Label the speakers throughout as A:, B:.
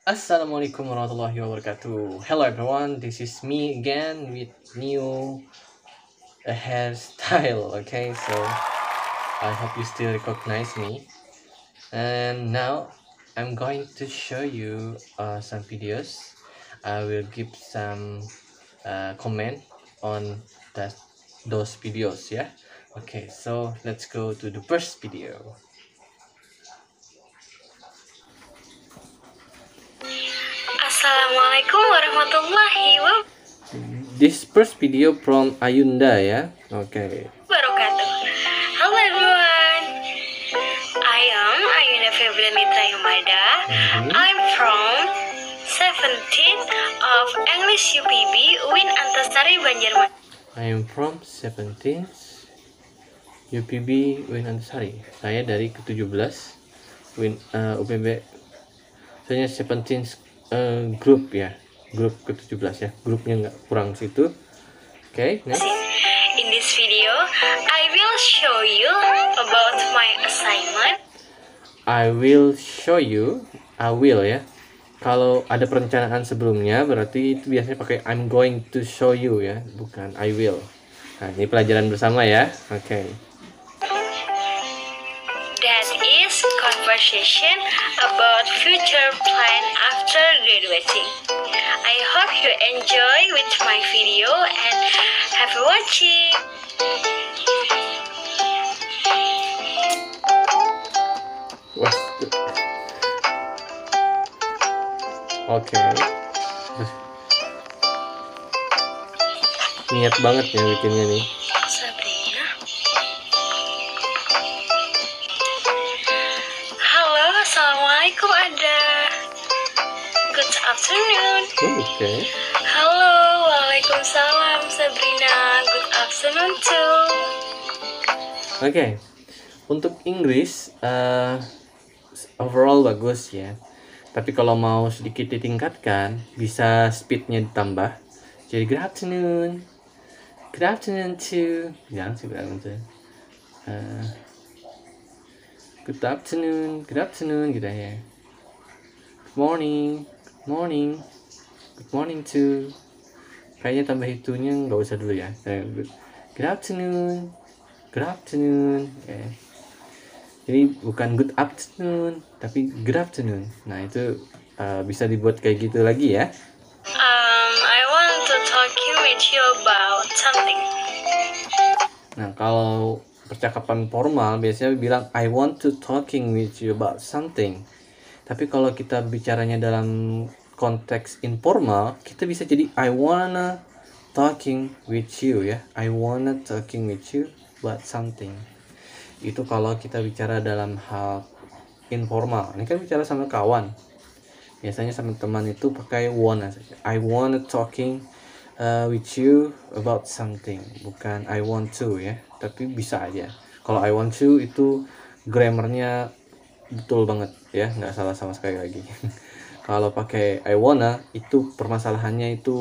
A: Assalamualaikum warahmatullahi wabarakatuh. Hello everyone, this is me again with new hairstyle. Okay, so I hope you still recognize me. And now I'm going to show you some videos. I will give some comment on that those videos. Yeah. Okay, so let's go to the first video.
B: Assalamualaikum warahmatullahi
A: This first video from Ayunda. Yeah. Okay.
B: wabarakatuh. Hello everyone. I am Ayunda Febrianita Yumada. I'm from 17th of English UPB Win Antasari Banjarmasin.
A: I am from 17th UPB Win Antasari. Saya dari ke-17 Win UPB. Saya 17th grup ya. Grup ke-17 ya. Grupnya nggak kurang situ. Oke, next.
B: In this video, I will show you about my assignment.
A: I will show you. I will ya. Kalau ada perencanaan sebelumnya berarti itu biasanya pakai I'm going to show you ya, bukan I will. Nah, ini pelajaran bersama ya. Oke.
B: That is conversation about future plan after graduating. I hope you enjoy with my video and happy watching.
A: Wah. Oke. Niat banget ya bikinnya nih.
B: Sabrina. Halo, assalamualaikum Ada. Good afternoon.
A: Oke.
B: Halo, waalaikumsalam Sabrina. Good afternoon too.
A: Oke. Untuk Inggris overall bagus ya. Tapi kalau mau sedikit ditingkatkan, bisa speednya ditambah. Jadi good afternoon to, jangan sih bilang gitu. Good afternoon gitu ya. Good morning to. Kayaknya tambah itunya nggak usah dulu ya. Good afternoon. Okay. Jadi bukan good afternoon, tapi good afternoon. Nah itu bisa dibuat kayak gitu lagi ya.
B: I want to talking with you about something.
A: Nah kalau percakapan formal biasanya bilang I want to talking with you about something. Tapi kalau kita bicaranya dalam konteks informal, kita bisa jadi I wanna talking with you ya. I wanna talking with you about something. Itu kalau kita bicara dalam hal informal. Ini kan bicara sama kawan. Biasanya sama teman itu pakai wanna saja. I wanna talking with you about something. Bukan I want to ya. Tapi bisa aja. Kalau I want to itu grammarnya betul banget ya, nggak salah sama sekali lagi. Kalau pakai I wanna itu permasalahannya itu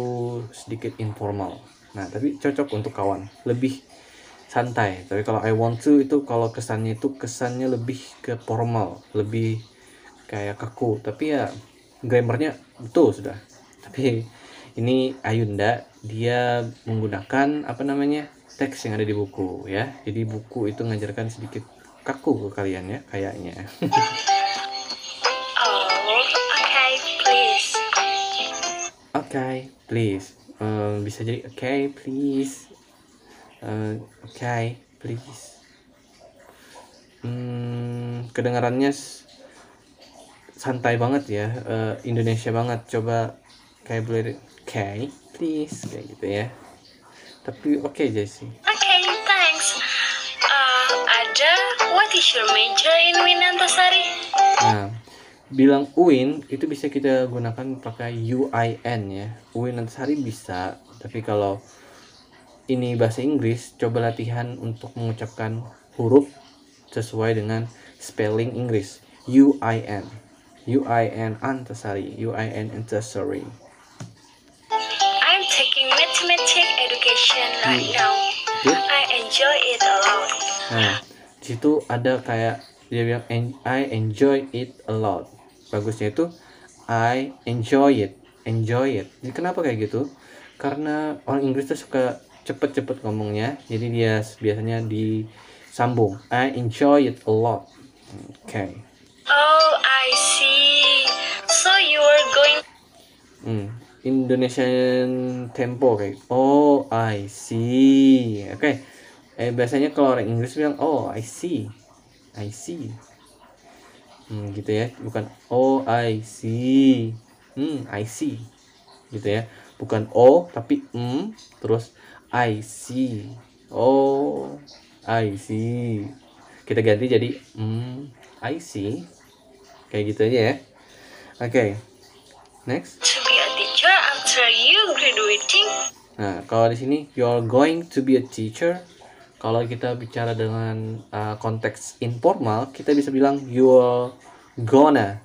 A: sedikit informal. Nah tapi cocok untuk kawan. Lebih santai. Tapi kalau I want to itu kalau kesannya lebih ke formal, lebih kayak kaku. Tapi ya grammarnya betul sudah. Tapi ini Ayunda dia menggunakan teks yang ada di buku ya. Jadi buku itu ngajarkan sedikit kaku ke kalian ya kayaknya.
B: Okay, please.
A: Okay, please. Bisa jadi okay, please. Okay, please. Kedengarannya santai banget ya, Indonesia banget. Coba kayak boleh okay, please kayak gitu ya. Tapi oke Jessie.
B: Okay, thanks. Ada, what is your major in Winantasari?
A: Nah, bilang UIN itu bisa kita gunakan pakai UIN ya. UIN Antasari bisa, tapi kalau ini bahasa Inggris, coba latihan untuk mengucapkan huruf sesuai dengan spelling Inggris. UIN Antasari.
B: I'm taking mathematics education right now.
A: Good.
B: I enjoy it a lot.
A: Nah, di situ ada kayak dia bilang I enjoy it a lot. Bagusnya itu I enjoy it. Jadi kenapa kayak gitu? Karena orang Inggris tuh suka cepet-cepet ngomongnya, jadi dia biasanya disambung. I enjoy it a lot. Okay.
B: Oh, I see. So you were going.
A: Indonesian tempo kayak. Oh, I see. Oke. Biasanya kalau orang Inggris bilang, oh, I see. Gitu ya, bukan oh I see. I see gitu ya, bukan oh tapi terus I see. Oh, I see. Kita ganti jadi I see, kayak gitu aja ya. Oke. Next.
B: To be a teacher after you graduating.
A: Nah, kalau di sini you're going to be a teacher. Kalau kita bicara dengan konteks informal, kita bisa bilang you're gonna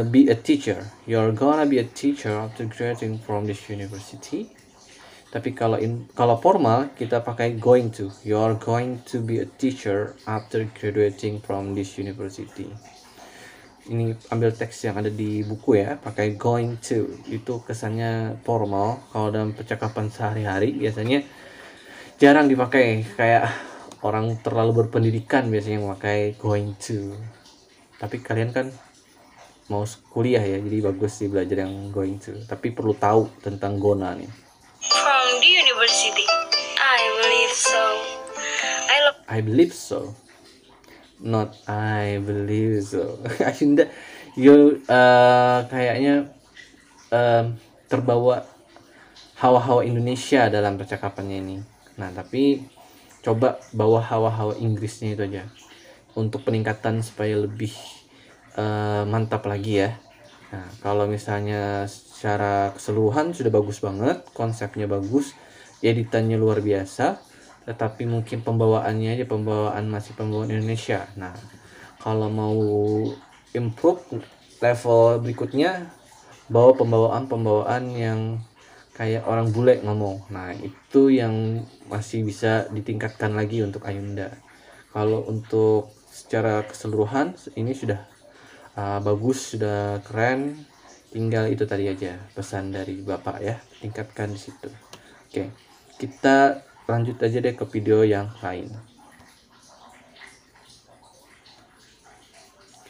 A: be a teacher. You're gonna be a teacher after graduating from this university. Tapi kalau formal kita pakai going to. You're going to be a teacher after graduating from this university. Ini ambil teks yang ada di buku ya, pakai going to. Itu kesannya formal. Kalau dalam percakapan sehari-hari biasanya jarang dipakai, kayak orang terlalu berpendidikan biasanya memakai going to. Tapi kalian kan mau kuliah ya, jadi bagus sih belajar yang going to. Tapi perlu tahu tentang gonna nih.
B: From the university. I believe so.
A: I believe so. Not I believe so. Ayunda, you kayaknya terbawa hawa-hawa Indonesia dalam percakapannya ini. Nah, tapi coba bawa hawa-hawa Inggrisnya itu aja untuk peningkatan supaya lebih mantap lagi ya. Nah, kalau misalnya secara keseluruhan sudah bagus banget, konsepnya bagus, editannya luar biasa, tetapi mungkin pembawaannya aja masih pembawaan Indonesia. Nah, kalau mau improve level berikutnya, bawa pembawaan yang kayak orang bule ngomong. Nah, itu yang masih bisa ditingkatkan lagi untuk Ayunda. Kalau untuk secara keseluruhan ini sudah bagus, sudah keren. Tinggal itu tadi aja pesan dari Bapak ya, tingkatkan di situ. Oke, kita lanjut aja deh ke video yang lain.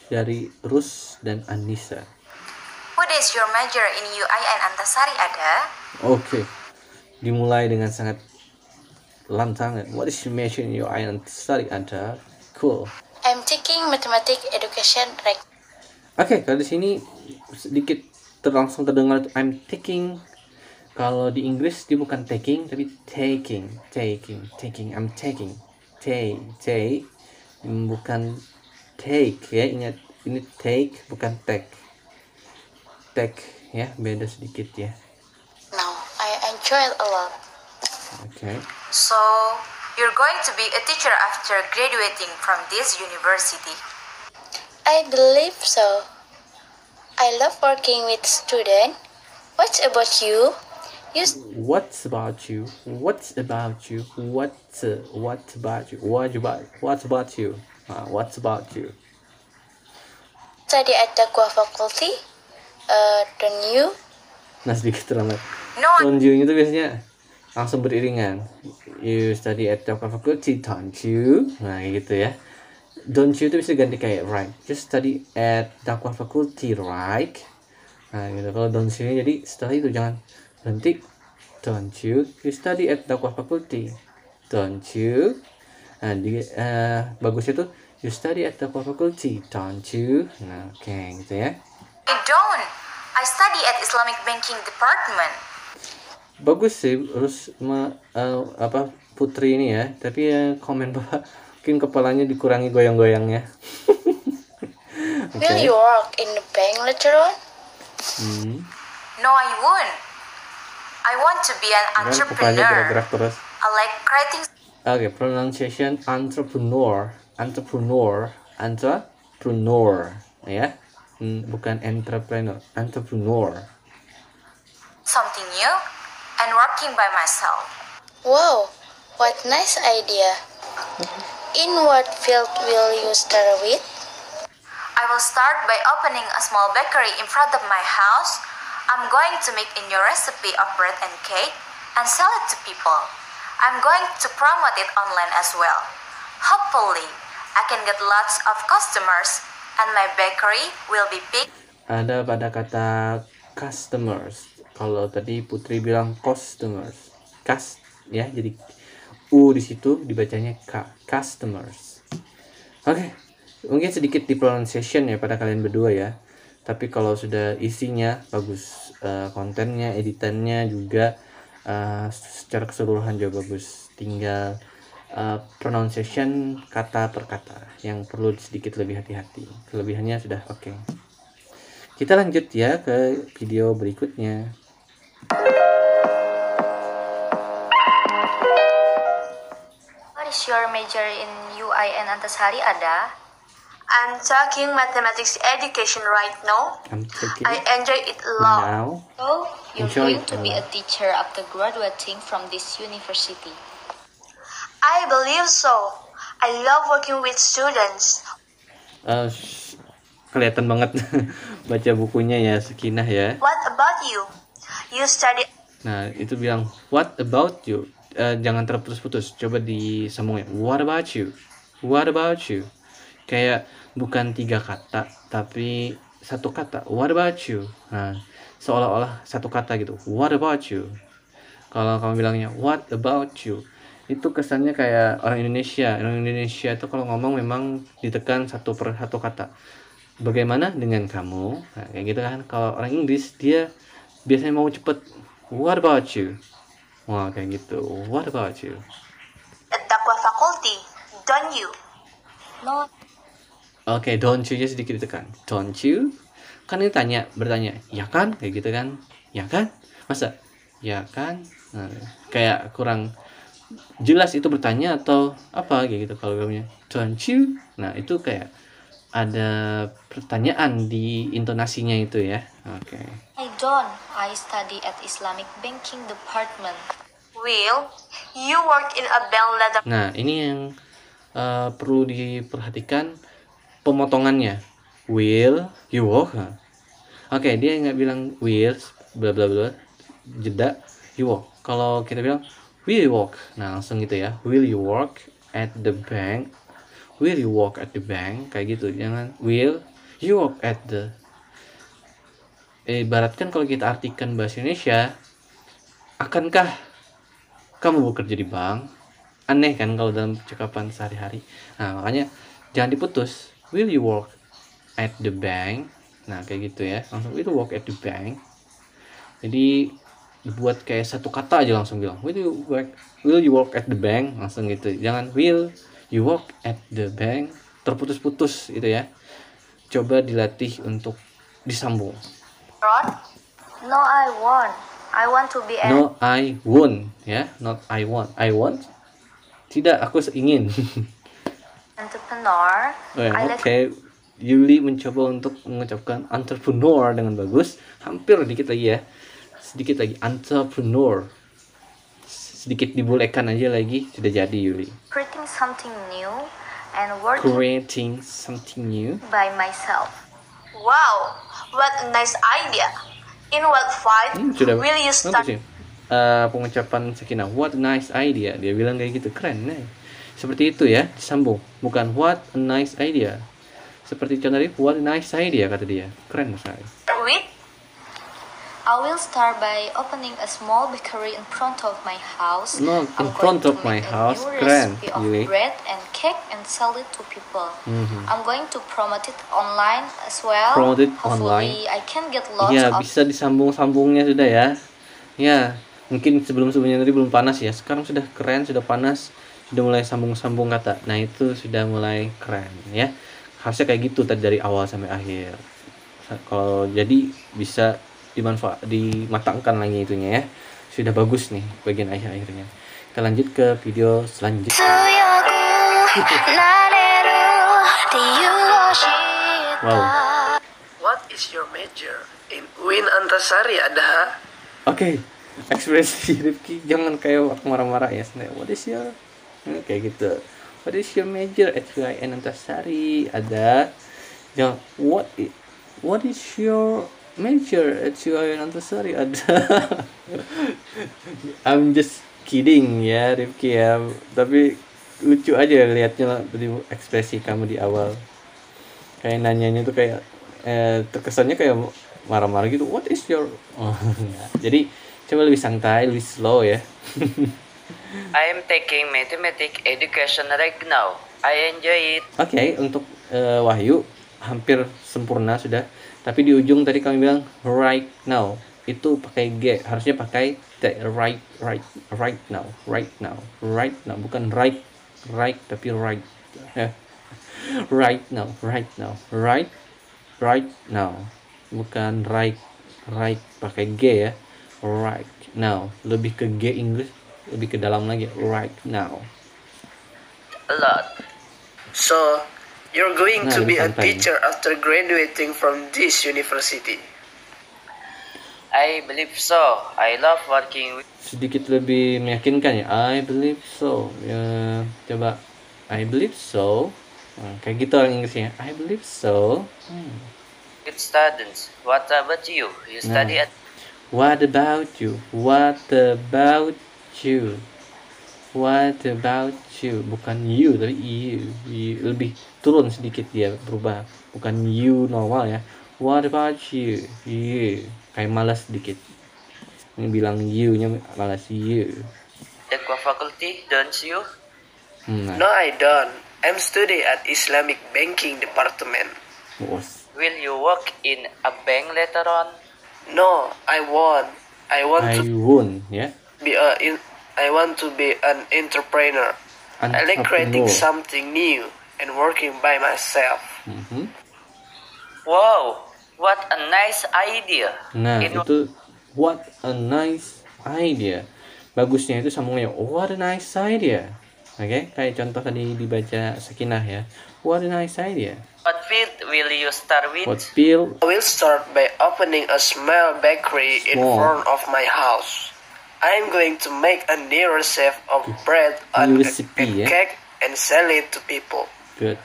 A: Dari Rus dan Anissa.
C: What is your major in UI and Antasari Ada?
A: Oke, dimulai dengan sangat lantang. What is your major in UI and Antasari Ada? Cool.
C: I'm taking mathematics education right.
A: Oke, kalau di sini sedikit langsung terdengar I'm taking. Kalau di Inggris dia bukan taking tapi taking. I'm taking. Take. Bukan take ya. Ingat, ini take bukan take. Take ya, beda sedikit ya.
C: No, I enjoy it a lot.
A: Okay.
C: So, you're going to be a teacher after graduating from this university? I believe so. I love working with students. What about you?
A: What about you? What about you?
C: Study at Taqwa Faculty. Don't you?
A: Nah, sedikit terlambat.
C: No.
A: Don't you itu biasanya langsung beriringan. You study at Taqwa Faculty, don't you? Nah, gitu ya. Don't you itu bisa ganti kayak right. Just study at Taqwa Faculty, right? Nah, gitu. Kalau don't you jadi setelah itu jangan berhenti. Don't you study at Taqwa Faculty, don't you? Nah, bagusnya tuh you study at Taqwa Faculty, don't you? Nah, oke, gitu ya.
C: I don't. I study at Islamic Banking Department.
A: Bagus sih, terus Putri ini ya. Tapi ya komen Bapak mungkin kepalanya dikurangi goyang-goyangnya.
C: Okay. Will you work in the bank later on? No, I won't. I want to be an entrepreneur.
A: Gerak-gerak terus.
C: I like creating.
A: Okay, pronunciation entrepreneur, ya, bukan entrepreneur.
C: Something new and working by myself. Wow, what nice idea. In what field will you start with? I will start by opening a small bakery in front of my house. I'm going to make a new recipe of bread and cake and sell it to people. I'm going to promote it online as well. Hopefully, I can get lots of customers and my bakery will be big.
A: Ada pada kata customers. Kalau tadi Putri bilang customers. Ya, jadi U di situ dibacanya K, customers. Oke. Mungkin sedikit di pronunciation ya pada kalian berdua ya. Tapi kalau sudah isinya bagus, kontennya, editannya juga secara keseluruhan juga bagus. Tinggal pronunciation kata per kata yang perlu sedikit lebih hati-hati. Kelebihannya sudah oke. Kita lanjut ya ke video berikutnya.
C: What is your major in UIN Antasari, Ada?
B: I'm taking mathematics education right now. I enjoy it a lot.
A: Now,
C: So, you're
A: enjoy
C: going to be a teacher after graduating from this university.
B: I believe so. I love working with students.
A: Kelihatan banget baca bukunya ya, Sekinah ya.
B: What about you? You study.
A: Nah, itu bilang what about you? Jangan terputus-putus. Coba disambungin. What about you? What about you? Kayak bukan 3 kata, tapi satu kata. What about you? Nah, seolah-olah satu kata gitu. What about you? Kalau kamu bilangnya what about you, itu kesannya kayak orang Indonesia. Orang Indonesia itu kalau ngomong memang ditekan satu per satu kata. Bagaimana dengan kamu? Nah, kayak gitu kan. Kalau orang Inggris dia biasanya mau cepet. What about you? Wah, kayak gitu. What about you?
B: At Taqwa Faculty, don't you?
C: No,
A: Oke, don't you-nya sedikit ditekan. Don't you? Kan ini bertanya. Ya kan? Kayak gitu kan? Ya kan? Masa? Ya kan? Nah, kayak kurang jelas itu bertanya atau apa kayak gitu kalau kamunya. Don't you? Nah, itu kayak ada pertanyaan di intonasinya itu ya. Oke.
C: I don't. I study at Islamic Banking Department.
B: Will, you work in a bank letter.
A: Nah, ini yang perlu diperhatikan pemotongannya. Will you work? Nah. Oke, dia nggak bilang will bla bla bla jeda you work. Kalau kita bilang will you work, nah langsung gitu ya. Will you work at the bank? Will you work at the bank? Kayak gitu. Jangan will you work at the. Ibaratkan kalau kita artikan bahasa Indonesia, akankah kamu bekerja di bank? Aneh kan kalau dalam percakapan sehari-hari. Nah, makanya jangan diputus. Will you work at the bank? Nah, kayak gitu ya. Langsung will you work at the bank. Jadi buat kayak satu kata aja langsung bilang will you work at the bank, langsung gitu. Jangan will you work at the bank terputus-putus gitu ya. Coba dilatih untuk disambung.
B: Ron?
C: No, I won't. I want to be an
A: No, I won't ya. Not I want. I want. Tidak, aku ingin.
C: entrepreneur. I like
A: Oke. Yuli mencoba untuk mengucapkan entrepreneur dengan bagus. Hampir dikit lagi ya. Sedikit lagi entrepreneur. Sedikit dibolehkan aja lagi, sudah jadi Yuli.
C: creating something new and working
A: Creating something new.
C: by myself.
B: Wow, what a nice idea. In what fight
A: Sudah
B: will you
A: bagus
B: start?
A: sih. Pengucapan Sekinah, what a nice idea. Dia bilang kayak gitu, keren nih. Seperti itu ya, disambung. Bukan what a nice idea. Seperti contoh tadi, what a nice idea kata dia. Keren sekali.
B: With?
C: I will start by opening a small bakery in front of my house.
A: No, in
C: I'm
A: front
C: going
A: of
C: to
A: my
C: make
A: house.
C: a new
A: Keren,
C: recipe of
A: Yuli.
C: bread and cake and sell it to people.
A: Mhm.
C: I'm going to promote it online as well.
A: Promote it
C: Hopefully, I can get lots
A: Iya,
C: of
A: bisa disambung-sambungnya sudah ya. Ya, mungkin sebelum-sebelumnya tadi belum panas ya. Sekarang sudah keren, sudah panas, sudah mulai sambung-sambung kata. Nah, itu sudah mulai keren ya. Harusnya kayak gitu tadi dari awal sampai akhir. Kalau jadi bisa dimatangkan lagi itunya ya. Sudah bagus nih bagian akhir-akhirnya. Kita lanjut ke video selanjutnya. Wow.
D: What is your major in UIN Antasari, Ada?
A: Oke, ekspresi Rifki jangan kayak marah-marah ya. What is your kayak gitu. What is your major at UIN Antasari? Ada. Ya, what is your major at UIN Antasari? Ada. I'm just kidding ya, Rifki ya. Tapi lucu aja liatnya tadi ekspresi kamu di awal. Kayak nanyanya tuh kayak terkesannya kayak marah-marah gitu. What is your Jadi coba lebih santai, lebih slow ya.
E: I am taking mathematics education right now. I enjoy it.
A: Oke, untuk Wahyu hampir sempurna sudah. Tapi di ujung tadi kami bilang right now. Itu pakai G, harusnya pakai T. Right now. Bukan right tapi right. Right now. Right now. Bukan right pakai G ya. Right now. Lebih ke G English, lebih ke dalam lagi. Right now.
E: A lot.
D: So, you're going to
A: Nah,
D: be a
A: ini santai.
D: teacher after graduating from this university.
E: I believe so. I love working with.
A: Sedikit lebih meyakinkan ya. I believe so. Ya, coba I believe so. Nah, kayak gitu orang Inggrisnya. I believe so.
E: With students. What about you? You study at.
A: What about you? What about you? What about you? Bukan you tapi you. Lebih turun sedikit dia berubah. Bukan you normal ya. What about you? You. Kayak malas sedikit. Ini bilang you-nya malas you.
E: Aqua faculty, don't you?
A: Nah,
D: No, I don't. I'm studying at Islamic Banking Department.
A: bos.
E: Will you work in a bank later on?
D: No, I won't. I want
A: I
D: to
A: won ya.
D: be I want to be an entrepreneur. I like creating
A: Entrepreneur.
D: something new and working by myself.
A: Mhm.
E: Wow, what a nice idea.
A: Nah,
E: In-
A: itu what a nice idea. Bagusnya itu sambungnya what a nice idea. Oke, kayak contoh tadi dibaca Sakinah ya. What a nice idea.
E: What field will you start with?
A: What feel
D: I will start by opening a small bakery in
A: Small.
D: front of my house. I'm going to make a new recipe of bread and,
A: New recipe,
D: and
A: yeah.
D: cake and sell it to people.
A: good.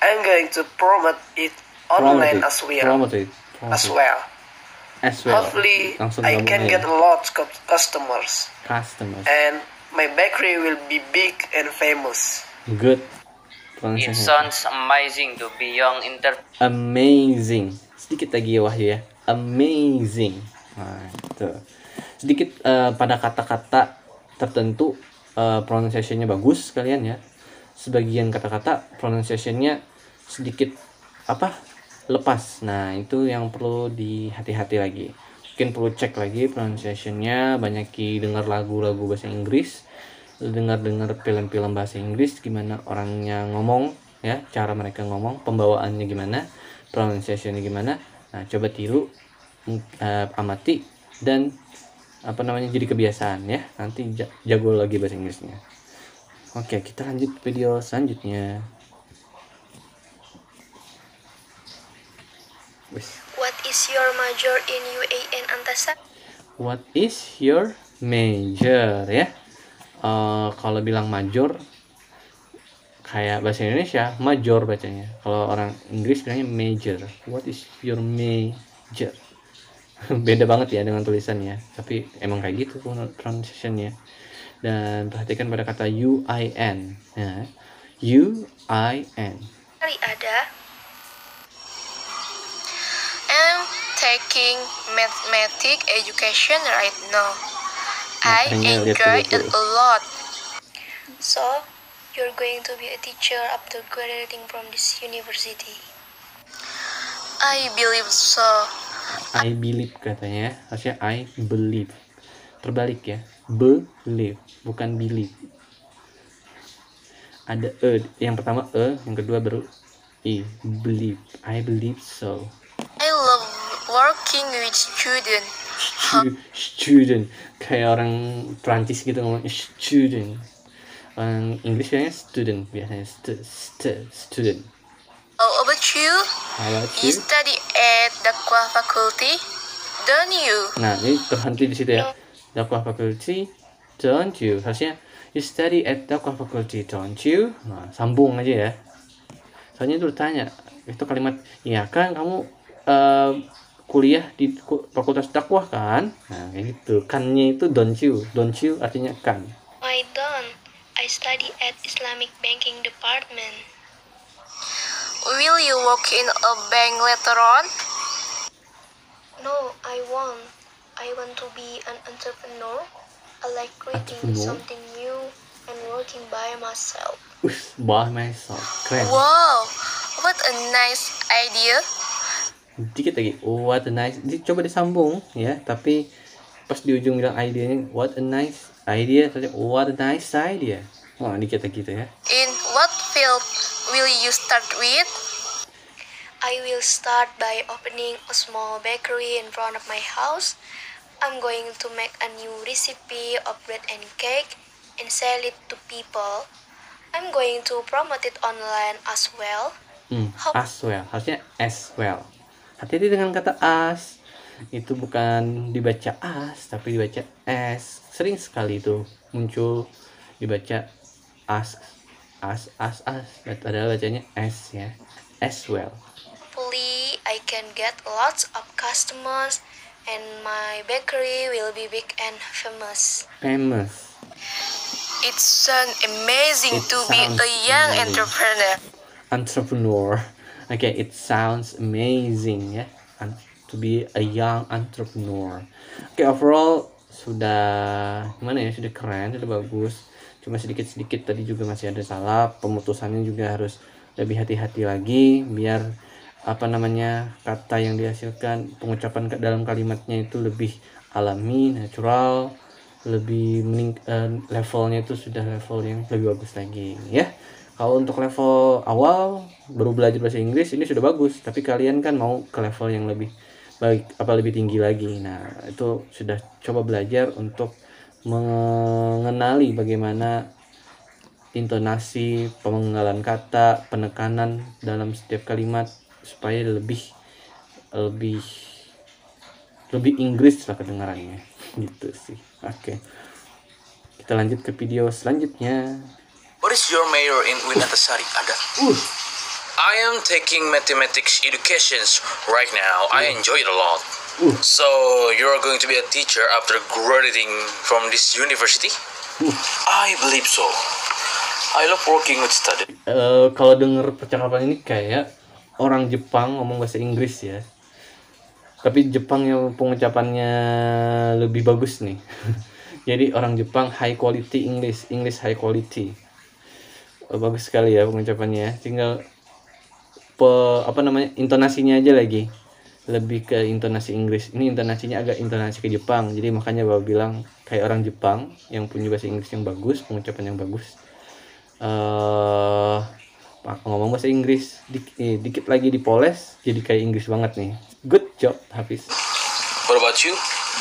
D: I'm going to promote it online as well.
A: Promote it.
D: As well.
A: As well.
D: Hopefully,
A: Langsung
D: I can
A: gabungin
D: get a lot of customers,
A: customers.
D: and my bakery will be big and famous.
A: Good.
E: It
A: Pronunciation.
E: sounds amazing to be young
A: Amazing. Sedikit lagi ya Wahyu ya. Amazing. Nah, itu. Sedikit pada kata-kata tertentu pronunciation-nya bagus kalian ya. Sebagian kata-kata pronunciation-nya sedikit lepas. Nah, itu yang perlu dihati-hati lagi. Mungkin perlu cek lagi pronunciation-nya, banyak dengar lagu-lagu bahasa Inggris, dengar film-film bahasa Inggris, gimana orangnya ngomong ya, cara mereka ngomong, pembawaannya gimana, pronunciation-nya gimana. Nah, coba tiru, amati, dan jadi kebiasaan ya. Nanti jago lagi bahasa Inggrisnya. Oke, kita lanjut video selanjutnya.
C: What is your major in UAN Antasari?
A: What is your major ya? Kalau bilang major kayak bahasa Indonesia major bacanya. Kalau orang Inggris bilangnya major. What is your major? Beda banget ya dengan tulisannya. Tapi emang kayak gitu pronunciation-nya. Dan perhatikan pada kata UIN. Ya. UIN.
C: Hari ada. I'm taking mathematics education right now. I
A: Makanya lihat
C: enjoy
A: dulu
C: it
A: tuh.
C: a lot. So, you're going to be a teacher after graduating from this university? I believe so.
A: I believe katanya, harusnya I believe. Terbalik ya, believe, bukan believe. Ada yang pertama yang kedua baru I, believe. I believe so.
C: I love working with students.
A: Student, kayak orang Prancis gitu ngomong student. Orang Inggris bilangnya student biasanya, student.
C: How about you?
A: How about
C: You
A: you?
C: study at the Qua faculty, don't you?
A: Nah, ini terhenti di situ ya. Dakwah faculty, don't you? Harusnya you study at Dakwah faculty, don't you? Nah, sambung aja ya. Soalnya itu tanya, Itu kalimat, ya kan kamu kuliah di fakultas dakwah kan? Nah kayak gitu. Kannya itu don't you artinya kan.
B: I don't. I study at Islamic Banking Department.
C: Will you work in a bank later on?
B: No, I won't. I want to be an entrepreneur. I like creating
A: Entrepreneur?
B: something new and working by myself.
A: By myself. Keren.
C: Wow, what a nice idea.
A: Dikit lagi. What a nice. Coba disambung ya, tapi pas di ujung bilang idenya what a nice idea, saja what a nice idea. Wah, dikit lagi gitu ya.
C: In what field will you start with?
B: I will start by opening a small bakery in front of my house. I'm going to make a new recipe of bread and cake and sell it to people. I'm going to promote it online as well.
A: As well, harusnya as well. Hati-hati dengan kata as. Itu bukan dibaca as, tapi dibaca as. Sering sekali itu muncul dibaca as. Padahal bacanya as ya. As well.
B: Hopefully, I can get lots of customers and my bakery will be big and famous.
A: Famous.
C: It sounds amazing
A: It
C: to be
A: sounds
C: a young
A: amazing.
C: entrepreneur.
A: Entrepreneur. Okay, it sounds amazing ya. To be a young entrepreneur. Okay, overall sudah gimana ya? Sudah keren, sudah bagus. Cuma sedikit-sedikit tadi juga masih ada salah. Pemutusannya juga harus lebih hati-hati lagi biar kata yang dihasilkan, pengucapan dalam kalimatnya itu lebih alami, natural, lebih levelnya itu sudah level yang lebih bagus lagi ya. Kalau untuk level awal baru belajar bahasa Inggris ini sudah bagus, tapi kalian kan mau ke level yang lebih baik, lebih tinggi lagi. Nah, itu sudah coba belajar untuk mengenali bagaimana intonasi, pemenggalan kata, penekanan dalam setiap kalimat supaya lebih Inggris lah kedengarannya gitu sih. Oke. Kita lanjut ke video selanjutnya.
F: What is your major in UIN Antasari, Ada? I am taking mathematics educations right now. I enjoy it a lot. So you are going to be a teacher after graduating from this university? I believe so. I love working with students.
A: Kalau denger percakapan ini kayak orang Jepang ngomong bahasa Inggris ya. Tapi Jepang yang pengucapannya lebih bagus nih. Jadi orang Jepang high quality English high quality. Bagus sekali ya pengucapannya. Tinggal intonasinya aja lagi. Lebih ke intonasi Inggris. Ini intonasinya agak intonasi ke Jepang. Jadi makanya Bapak bilang kayak orang Jepang yang punya bahasa Inggris yang bagus, pengucapan yang bagus. Ngomong bahasa Inggris dikit lagi dipoles jadi kayak Inggris banget nih. Good job, Hafiz.
F: What about you?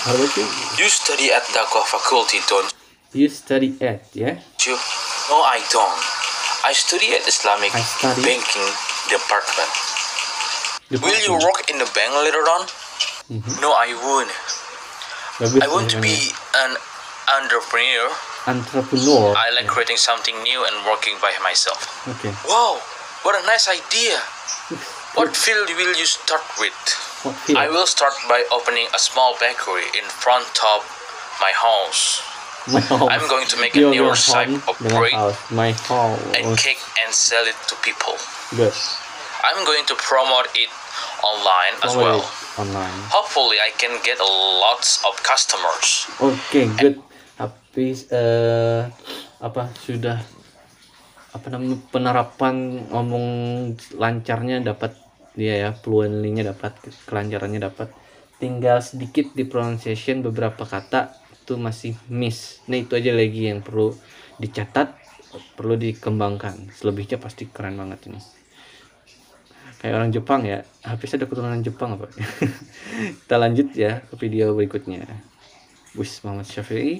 A: How about you?
F: You study at Dakwah Faculty, don't
A: You study at, yeah?
F: you? No, I don't. I study at Islamic
A: I study-
F: Banking Department. Will you work in the bank later on? No, I won't.
A: Bagus,
F: I want to
A: jawabannya.
F: be an entrepreneur.
A: Entrepreneur.
F: I like creating something new and working by myself.
A: Okay.
F: Wow, what a nice idea. What field will you start with?
A: What field?
F: I will start by opening a small bakery in front of my house.
A: My house.
F: I'm going to make a
A: Your
F: new type
A: home
F: of
A: dengan
F: bread
A: house. My house.
F: and cake and sell it to people.
A: Good.
F: I'm going to promote it online as well.
A: Online.
F: Hopefully I can get lots of customers.
A: Oke, good. Habis sudah penerapan ngomong lancarnya dapat dia ya, fluently-nya dapat, kelancarannya dapat. Tinggal sedikit di pronunciation beberapa kata itu masih miss. Nah, itu aja lagi yang perlu dicatat, perlu dikembangkan. Selebihnya pasti keren banget ini. Kayak orang Jepang ya. Habis ada keturunan Jepang apa? Kita lanjut ya ke video berikutnya. Wis Muhammad Syafi'i.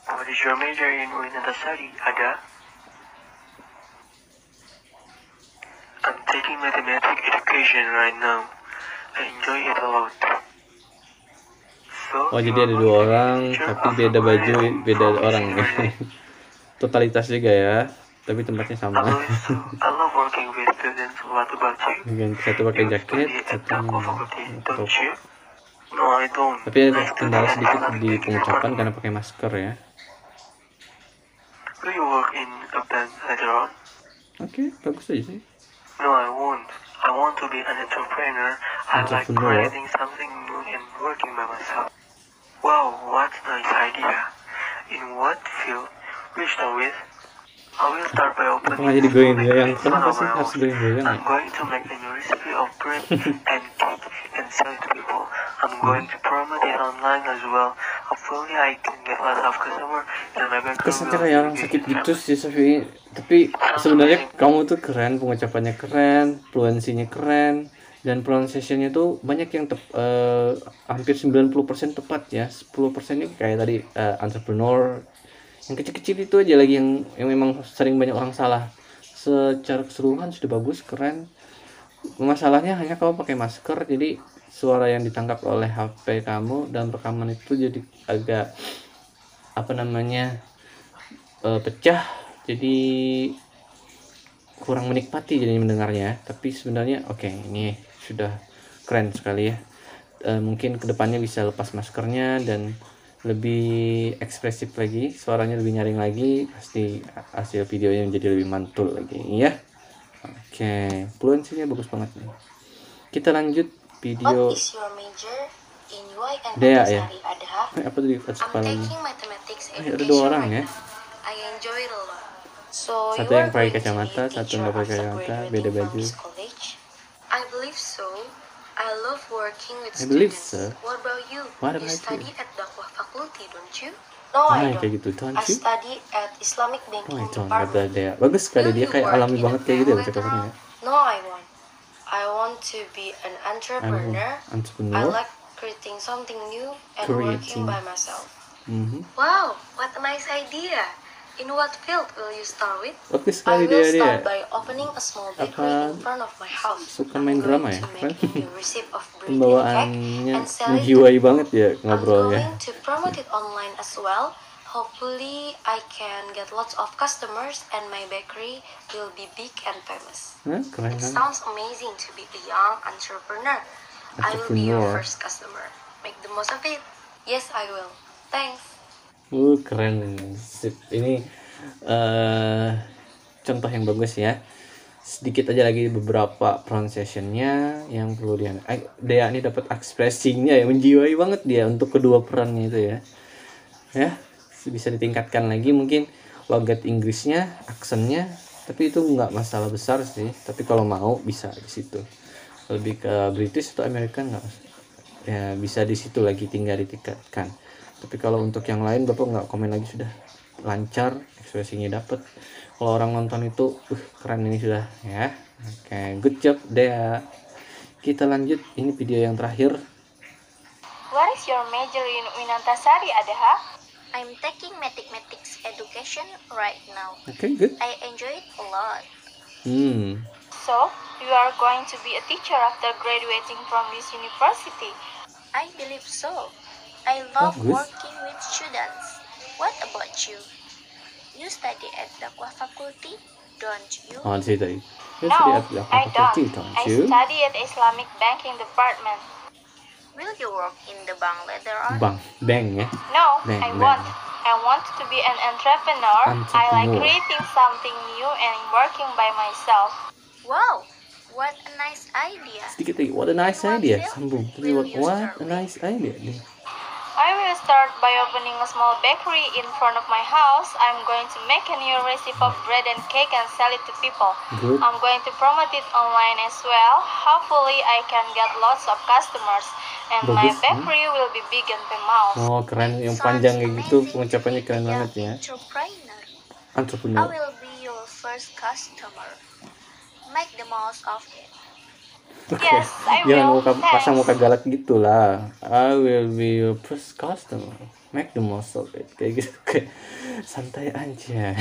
G: What is your major in UIN Antasari, Ada? I'm taking mathematics education right now. I enjoy it a lot. So,
A: Oh,
G: you
A: jadi
G: are
A: ada
G: going
A: dua
G: to be a
A: orang
G: teacher
A: tapi
G: after
A: beda baju,
G: graduating
A: beda
G: from this
A: orang ya.
G: university.
A: Totalitas juga ya, tapi tempatnya sama.
G: I love working with students who what about you?
A: Bagian satu pakai
G: You
A: jaket,
G: study at
A: satunya
G: Aqua Faculty, don't
A: tutup.
G: you? No, I don't.
A: Tapi ada
G: I study
A: kendala
G: at
A: sedikit
G: Islamic
A: di
G: Banking
A: pengucapan
G: Department.
A: karena pakai masker ya.
G: Do you work in a bank later on?
A: Oke, bagus aja sih.
G: No, I won't. I want to be an entrepreneur. I like
A: Entrepreneur?
G: creating something new and working by myself. Wow, what a nice idea. In what field? Will you start with? I will start by
A: Apa nggak
G: opening
A: jadi
G: a small
A: goyang-goyang?
G: bakery in front
A: Kenapa
G: of
A: sih
G: my
A: harus
G: house.
A: goyang-goyang ya?
G: I'm going to make a new recipe of bread and cake and sell it to people. I'm going to promote it online as well. Hopefully I can get lots of customers and my bakery
A: Kesannya
G: will
A: kayak orang
G: be
A: sakit
G: big and
A: gitu sih Sofi. Tapi sebenarnya kamu tuh keren, pengucapannya keren, fluensinya keren, dan pronunciation-nya tuh banyak yang hampir 90% tepat ya. 10%-nya kayak tadi entrepreneur. Yang kecil-kecil itu aja lagi yang memang sering banyak orang salah. Secara keseluruhan sudah bagus, keren. Masalahnya hanya kamu pakai masker, jadi suara yang ditangkap oleh HP kamu dan rekaman itu jadi agak pecah, jadi kurang menikmati jadinya mendengarnya. Tapi sebenarnya oke, ini sudah keren sekali ya. Mungkin kedepannya bisa lepas maskernya dan lebih ekspresif lagi, suaranya lebih nyaring lagi, pasti hasil videonya menjadi lebih mantul lagi ya. Oke, fluensinya bagus banget nih. Kita lanjut video.
C: What is your major in UI and
A: Dea ya.
C: Antasari Adha?
A: Apa tuh di atas
C: I'm
A: kepalanya?
C: taking mathematics
A: Ada
C: education
A: dua orang
C: right
A: ya.
C: now. I enjoy it a lot. So
A: Satu
C: you
A: yang
C: are
A: pakai
C: going to
A: kacamata,
C: be a
A: satu
C: teacher
A: nggak pakai
C: after
A: kacamata,
C: graduating
A: beda
C: from
A: baju.
C: this college? I believe so. I love working with
A: I believe
C: students.
A: so.
C: What about you?
A: What
C: You
A: about
C: study
A: you?
C: at Dakwah Faculty, don't you? No,
A: Nah,
C: I
A: kayak
C: don't.
A: gitu, don't
C: I
A: you?
C: study at Islamic
A: Oh,
C: Banking
A: itu
C: Department.
A: kata dia. Bagus sekali,
C: Will
A: dia
C: you
A: kayak
C: work
A: alami
C: in
A: banget
C: a
A: kayak gitu ya
C: bank later
A: percakapannya.
C: on? No, I won't. I want to be an entrepreneur. I
A: Entrepreneur.
C: like creating something new and
A: Creating.
C: working by myself.
A: Mhm.
C: Wow, what a nice idea. In what field will you start with?
A: Bagus
C: I
A: sekali
C: will
A: dia.
C: start by opening a small bakery in front of my house.
A: Suka
C: I'm
A: main
C: going
A: drama ya,
C: to
A: kan?
C: make a new recipe of bread and cake
A: Pembawaannya
C: and sell it to
A: menjiwai
C: people.
A: banget ya
C: I'm
A: ngobrolnya.
C: going to promote it online as well. Hopefully I can get lots of customers and my bakery will be big and famous.
A: Nah, keren
C: It
A: kan?
C: sounds amazing to be a young entrepreneur. I will be your
A: Entrepreneur.
C: first customer. Make the most of it. Yes, I will. Thanks.
A: Keren. Sip. Ini contoh yang bagus ya. Sedikit aja lagi beberapa pronunciation-nya yang perlu Dea ini dapat ekspresinya ya, menjiwai banget dia untuk kedua perannya itu ya. Ya, bisa ditingkatkan lagi mungkin logat Inggrisnya, aksennya, tapi itu nggak masalah besar sih. Tapi kalau mau bisa di situ. Lebih ke British atau American nggak? Ya bisa di situ lagi, tinggal ditingkatkan. Tapi kalau untuk yang lain Bapak nggak komen lagi, sudah lancar, ekspresinya dapet. Kalau orang nonton itu keren ini sudah ya. Oke, good job Dea. Kita lanjut, ini video yang terakhir.
B: What is your major in Winantasari Adha?
C: I'm taking mathematics education right now.
A: Oke, good.
C: I enjoy it a lot.
B: So, you are going to be a teacher after graduating from this university.
C: I believe so. I love
A: Bagus.
C: working with students. What about you? You study at Dakwah Faculty, don't you?
A: Oh, di situ.
B: No, I don't.
A: Don't
B: I
A: you?
B: study at Islamic Banking Department.
C: Will you work in the bank later on?
A: Bank ya.
B: No,
A: Bank,
B: I
A: bank.
B: won't. I want to be an entrepreneur. I like
A: Entrepreneur.
B: creating something new and working by myself.
C: Wow, what a nice idea.
A: Sedikit lagi. What a nice idea. Sambung. What a nice idea.
B: I will start by opening a small bakery in front of my house. I'm going to make a new recipe of bread and cake and sell it to people.
A: Good.
B: I'm going to promote it online as well. Hopefully I can get lots of customers and my
A: Bagus,
B: bakery will be big and famous.
A: Oh, keren. Yang
C: Sounds
A: panjang kayak gitu,
C: amazing
A: pengucapannya
C: to be
A: keren
C: a
A: banget ya.
C: Entrepreneur. I
A: Entrepreneur.
C: will be your first customer. Make the most of it.
A: Oke,
B: Yes, I
A: jangan
B: will.
A: pasang muka
B: Thanks.
A: galak gitu lah. I will be your first customer. Make the most of it. Kayak gitu, kayak santai aja.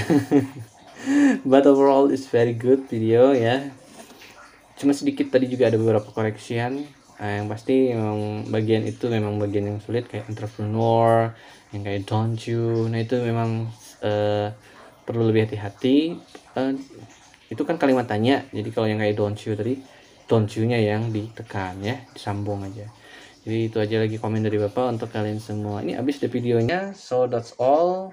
A: But overall it's very good video ya. Cuma sedikit tadi juga ada beberapa koreksian. Yang pasti memang bagian itu memang bagian yang sulit, kayak entrepreneur, yang kayak don't you. Nah itu memang perlu lebih hati-hati. Itu kan kalimat tanya. Jadi kalau yang kayak don't you tadi, don't you-nya yang ditekan ya, disambung aja. Jadi itu aja lagi komen dari Bapak untuk kalian semua. Ini habis deh videonya. So that's all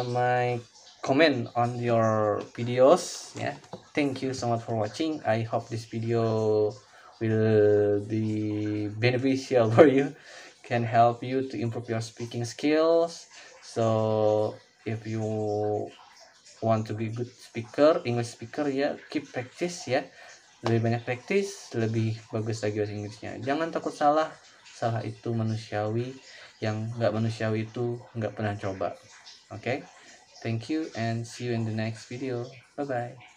A: my comment on your videos ya. Thank you so much for watching. I hope this video will be beneficial for you, can help you to improve your speaking skills. So if you want to be good speaker, English speaker ya, keep practice ya. Lebih banyak praktis, lebih bagus lagi bahasa Inggrisnya. Jangan takut salah. Salah itu manusiawi. Yang nggak manusiawi itu nggak pernah coba. Oke? Thank you and see you in the next video. Bye-bye.